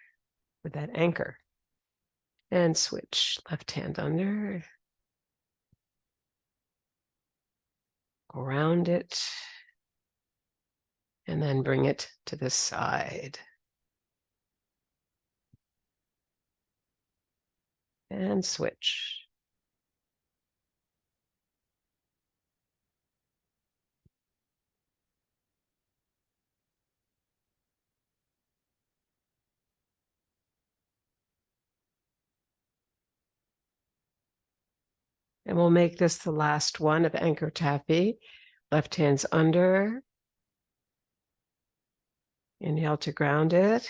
with that anchor. And switch. Left hand under. Ground it. And then bring it to the side. And switch. And we'll make this the last one of anchor taffy. Left hand's under. Inhale to ground it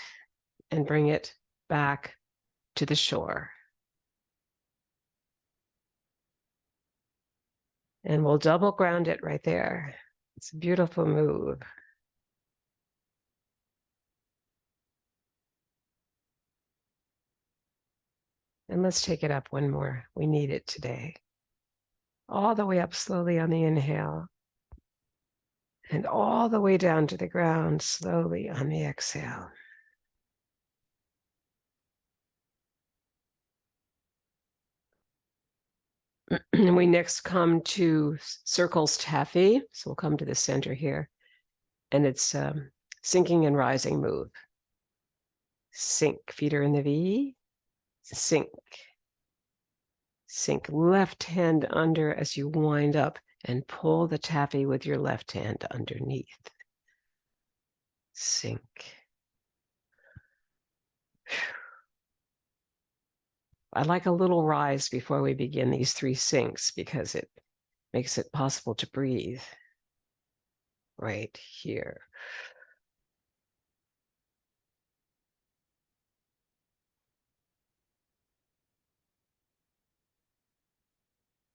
and bring it back to the shore. And we'll double ground it right there. It's a beautiful move. And let's take it up one more. We need it today. All the way up slowly on the inhale. And all the way down to the ground slowly on the exhale. And we next come to circles taffy. So we'll come to the center here. And it's sinking and rising move. Sink, feet are in the V. Sink. Sink left hand under as you wind up and pull the taffy with your left hand underneath. Sink. I like a little rise before we begin these 3 sinks because it makes it possible to breathe right here.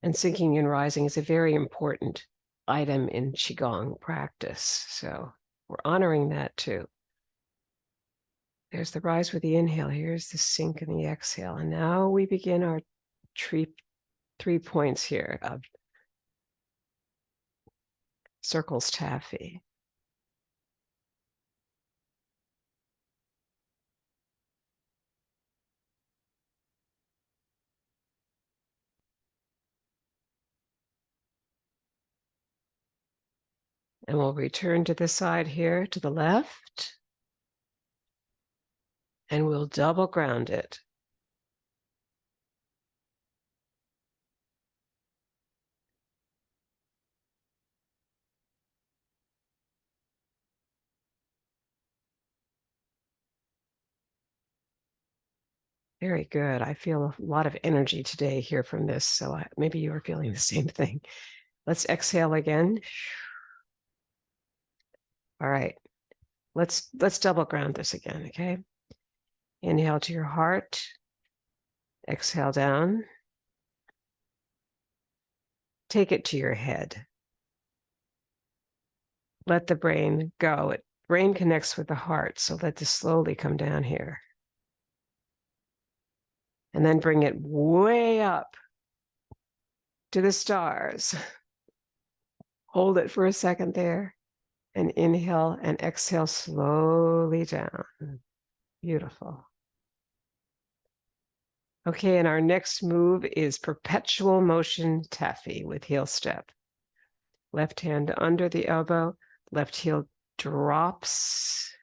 And sinking and rising is a very important item in Qigong practice. So we're honoring that too. There's the rise with the inhale. Here's the sink and the exhale. And now we begin our 3 points here of circles taffy. And we'll return to the side here to the left. And we'll double ground it. Very good. I feel a lot of energy today here from this. So maybe you are feeling the same thing. Let's exhale again. All right. Let's double ground this again, okay? Inhale to your heart. Exhale down. Take it to your head. Let the brain go. Brain connects with the heart, so let this slowly come down here. And then bring it way up to the stars. Hold it for a second there. And inhale and exhale slowly down. Beautiful. Okay, and our next move is perpetual motion taffy with heel step. Left hand under the elbow, left heel drops,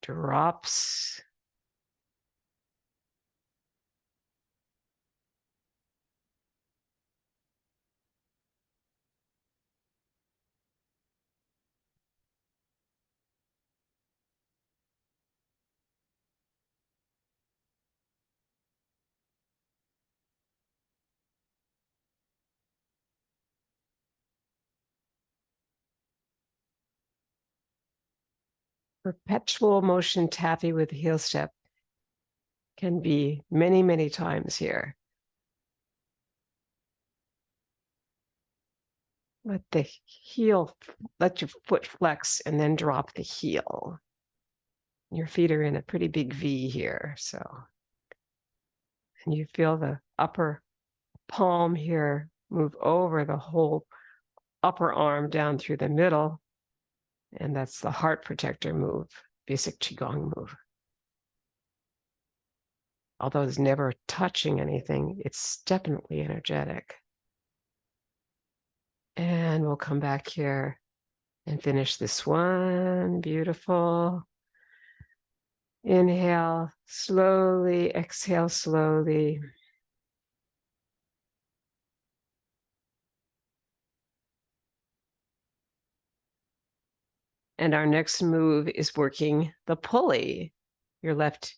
drops. Perpetual motion taffy with heel step can be many, many times here. Let the heel, let your foot flex and then drop the heel. Your feet are in a pretty big V here, so. And you feel the upper palm here move over the whole upper arm down through the middle. And that's the heart protector move, basic Qigong move. Although it's never touching anything, it's definitely energetic. And we'll come back here and finish this one. Beautiful. Inhale slowly, exhale slowly. And our next move is working the pulley. Your left,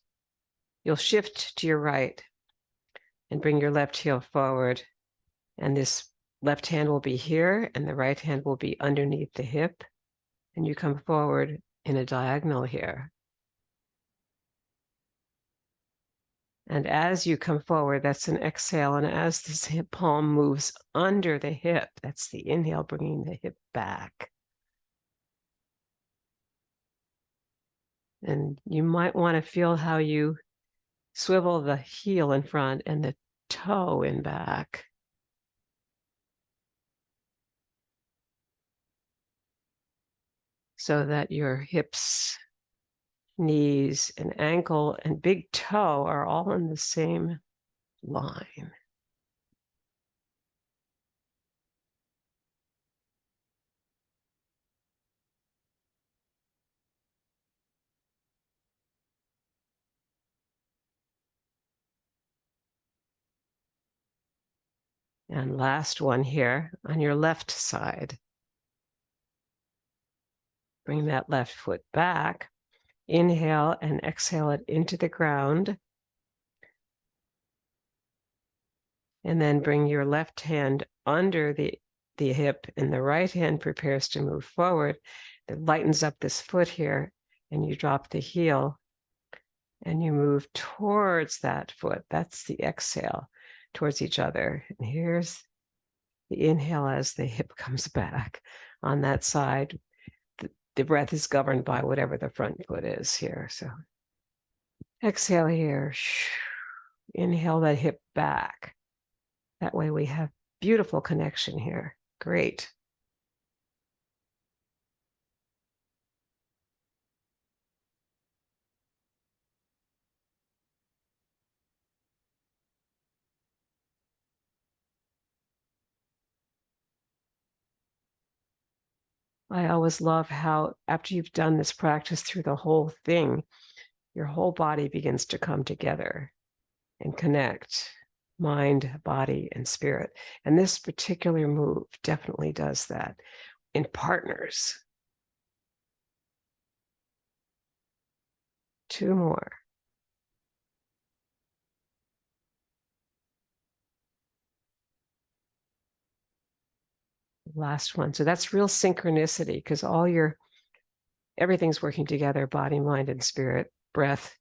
you'll shift to your right and bring your left heel forward. And this left hand will be here and the right hand will be underneath the hip. And you come forward in a diagonal here. And as you come forward, that's an exhale. And as this hip palm moves under the hip, that's the inhale, bringing the hip back. And you might want to feel how you swivel the heel in front and the toe in back. So that your hips, knees, and ankle and big toe are all in the same line. And last one here on your left side. Bring that left foot back. Inhale and exhale it into the ground. And then bring your left hand under the hip and the right hand prepares to move forward. It lightens up this foot here and you drop the heel and you move towards that foot. That's the exhale towards each other. And here's the inhale as the hip comes back on that side. The breath is governed by whatever the front foot is here. So exhale here. Inhale that hip back. That way we have beautiful connection here. Great. I always love how after you've done this practice through the whole thing, your whole body begins to come together and connect, mind, body, and spirit. And this particular move definitely does that in partners. 2 more. Last one. So that's real synchronicity because everything's working together, body, mind, and spirit, breath,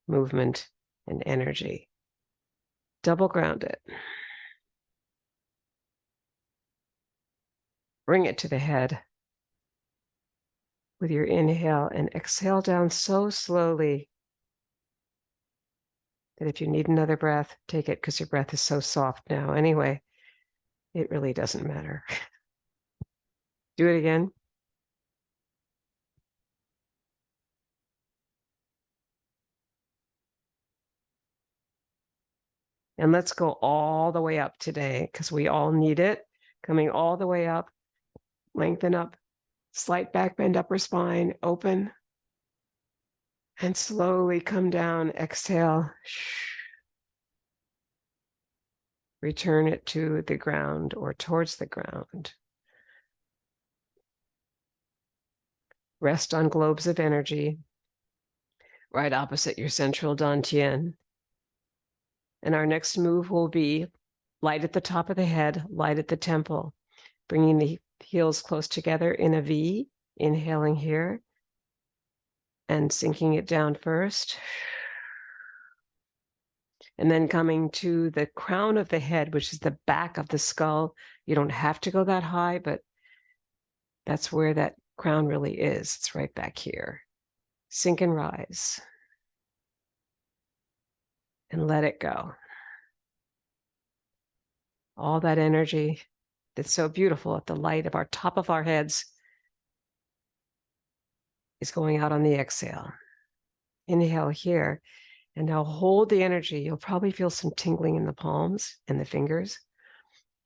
movement, and energy. Double ground it. Bring it to the head with your inhale and exhale down so slowly that if you need another breath, take it because your breath is so soft now. Anyway, it really doesn't matter. Do it again. And let's go all the way up today because we all need it. Coming all the way up, lengthen up, slight back bend, upper spine, open, and slowly come down. Exhale. Return it to the ground or towards the ground. Rest on globes of energy, right opposite your central dantian. And our next move will be light at the top of the head, light at the temple, bringing the heels close together in a V, inhaling here, and sinking it down first. And then coming to the crown of the head, which is the back of the skull. You don't have to go that high, but that's where that crown really is. It's right back here. Sink and rise. And let it go. All that energy that's so beautiful at the light of our top of our heads is going out on the exhale. Inhale here. And now hold the energy. You'll probably feel some tingling in the palms and the fingers.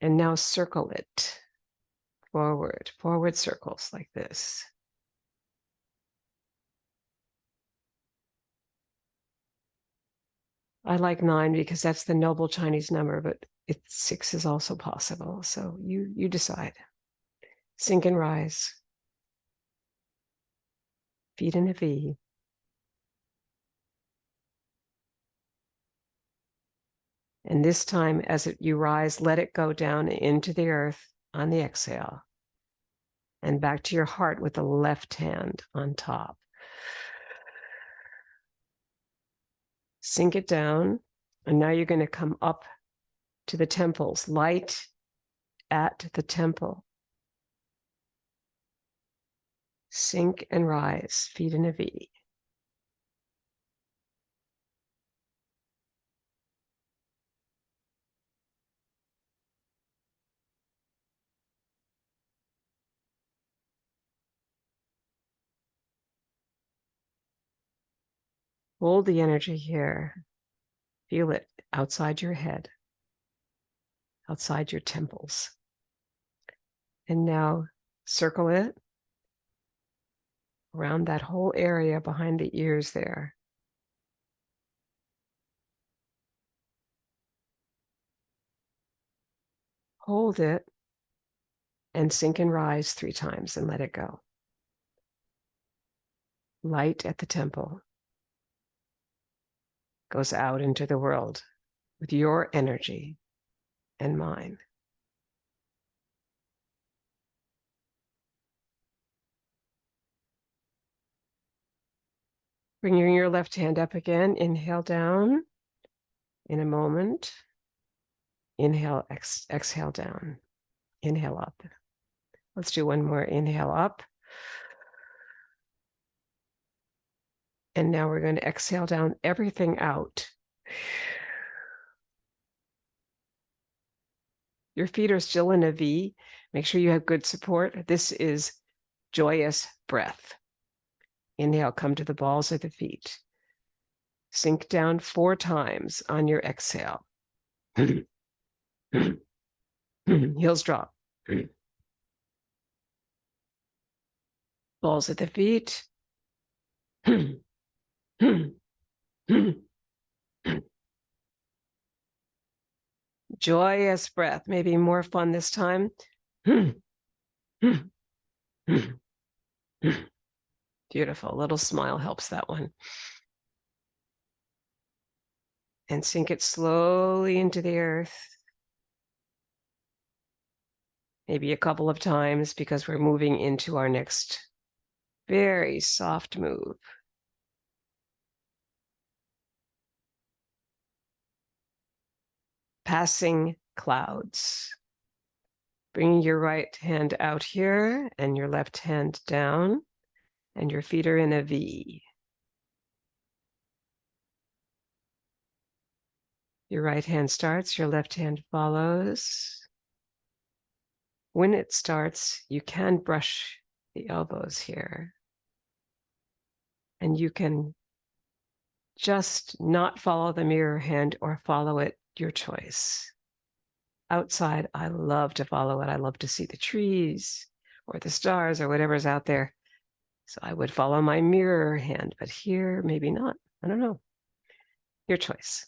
And now circle it forward, forward circles like this. I like 9 because that's the noble Chinese number, but 6 is also possible. So you decide. Sink and rise. Feet in a V. And this time, as you rise, let it go down into the earth on the exhale. And back to your heart with the left hand on top. Sink it down. And now you're going to come up to the temples, light at the temple. Sink and rise, feet in a V. Hold the energy here. Feel it outside your head, outside your temples. And now circle it around that whole area behind the ears there. Hold it and sink and rise 3 times and let it go. Light at the temple goes out into the world with your energy and mine. Bringing your left hand up again. Inhale down in a moment. Inhale, exhale down. Inhale up. Let's do one more. Inhale up. And now we're going to exhale down everything out. Your feet are still in a V. Make sure you have good support. This is joyous breath. Inhale, come to the balls of the feet. Sink down 4 times on your exhale. Heels drop. Balls at the feet. Joyous breath, maybe more fun this time. Beautiful. A little smile helps that one. And sink it slowly into the earth. Maybe a couple of times because we're moving into our next very soft move. Passing clouds. Bringing your right hand out here and your left hand down, and your feet are in a V. Your right hand starts, your left hand follows. When it starts, you can brush the elbows here. And you can Just not follow the mirror hand or follow it, your choice. Outside, I love to follow it. I love to see the trees or the stars or whatever's out there. So I would follow my mirror hand, but here, maybe not. I don't know. Your choice.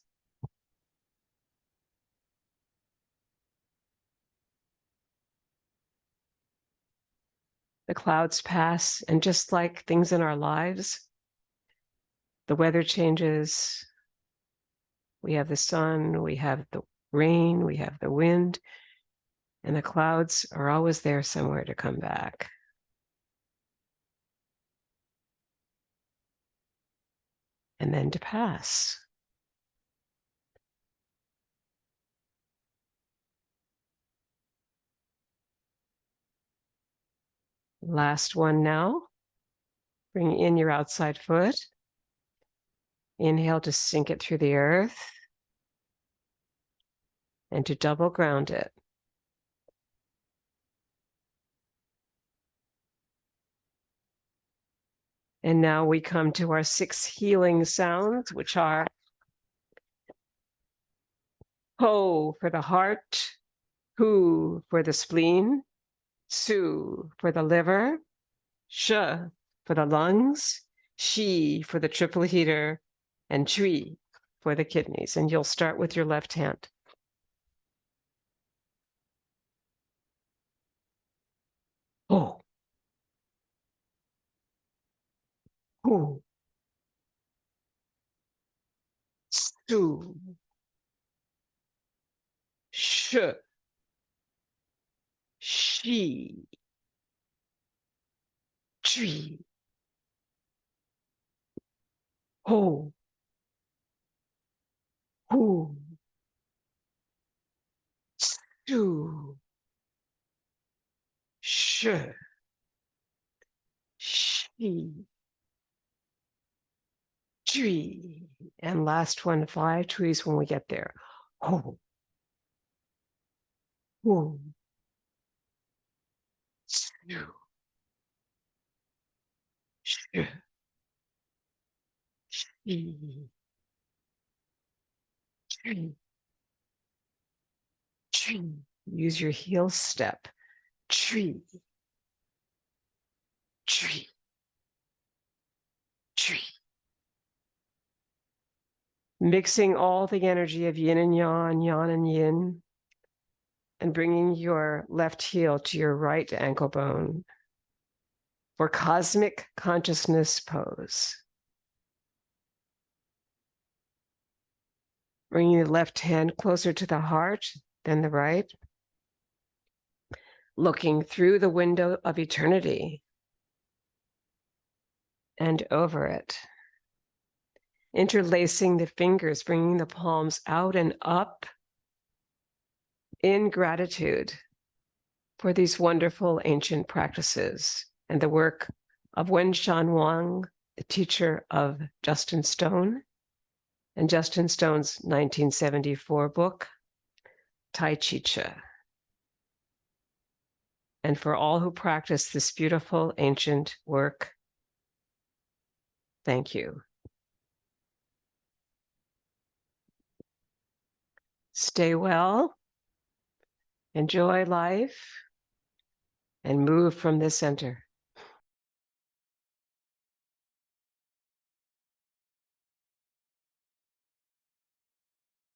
The clouds pass, and just like things in our lives, the weather changes. We have the sun, we have the rain, we have the wind, and the clouds are always there somewhere to come back. And then to pass. Last one now. Bring in your outside foot. Inhale to sink it through the earth and to double ground it. And now we come to our 6 healing sounds, which are ho for the heart, hu for the spleen, su for the liver, sh for the lungs, shi for the triple heater, and chui for the kidneys. And you'll start with your left hand. Ho, hu, su, sh, shi, chui, ho, hu, su, sh, shi, chui. And last one, 5 chuis when we get there. Ho, hu, su, sh, shi, chui, chui. Use your heel step. Tree, tree, tree. Mixing all the energy of yin and yang and yin, and bringing your left heel to your right ankle bone for cosmic consciousness pose. Bringing the left hand closer to the heart than the right. Looking through the window of eternity and over it. Interlacing the fingers, bringing the palms out and up in gratitude for these wonderful ancient practices and the work of Wen Shan Wang, the teacher of Justin Stone, and Justin Stone's 1974 book, T'ai Chi Chih. And for all who practice this beautiful ancient work, thank you. Stay well, enjoy life, and move from the center.